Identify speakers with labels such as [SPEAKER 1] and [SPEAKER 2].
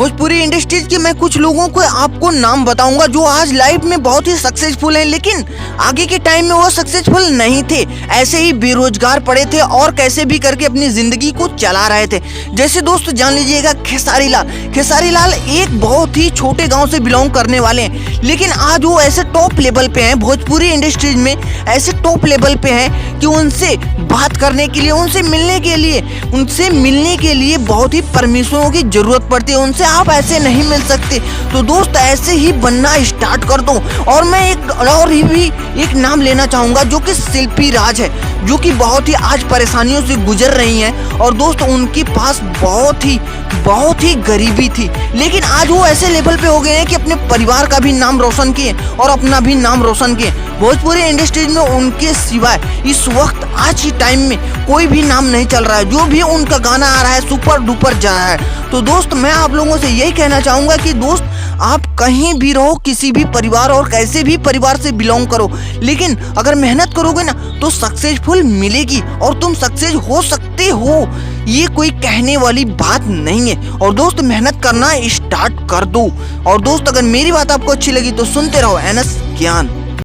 [SPEAKER 1] Bhojpuri industries के मैं कुछ लोगों को आपको नाम बताऊंगा जो आज लाइफ में बहुत ही सक्सेसफुल हैं, लेकिन आगे के टाइम में वो सक्सेसफुल नहीं थे। ऐसे ही बेरोजगार पड़े थे और कैसे भी करके अपनी जिंदगी को चला रहे थे। जैसे दोस्त जान लीजिएगा खेसारी लाल। खेसारी लाल एक बहुत ही छोटे गांव से बिलोंग करने वाले हैं, लेकिन आज वो ऐसे टॉप लेवल पे हैं, भोजपुरी इंडस्ट्रीज में ऐसे टॉप लेवल पे हैं कि उनसे बात करने के लिए, उनसे मिलने के लिए बहुत ही परमिशनों की जरूरत पड़ती है। उनसे आप ऐसे नहीं मिल सकते। तो दोस्त ऐसे ही बनना स्टार्ट कर दो। और मैं एक नाम लेना चाहूंगा जो कि शिल्पी राज है, जो कि बहुत ही आज परेशानियों से गुजर रही हैं। और दोस्त उनके पास बहुत ही गरीबी थी, लेकिन आज वो ऐसे लेवल पे हो गए हैं कि अपने परिवार का भी नाम रोशन किए और अपना भी नाम रोशन किए। भोजपुरी इंडस्ट्रीज में उनके सिवाय इस वक्त आज के टाइम में कोई भी नाम नहीं चल रहा है। जो भी उनका गाना आ रहा है सुपर डुपर जा रहा है। तो दोस्त मैं आप लोगों से यही कहना चाहूंगा कि दोस्त आप कहीं भी रहो, किसी भी परिवार और कैसे भी परिवार से बिलोंग करो, लेकिन अगर मेहनत करोगे ना तो सक्सेसफुल मिलेगी और तुम सक्सेस हो सकते हो। ये कोई कहने वाली बात नहीं है। और दोस्त मेहनत करना स्टार्ट कर दो। और दोस्त अगर मेरी बात आपको अच्छी लगी तो सुनते रहो एनएस ज्ञान।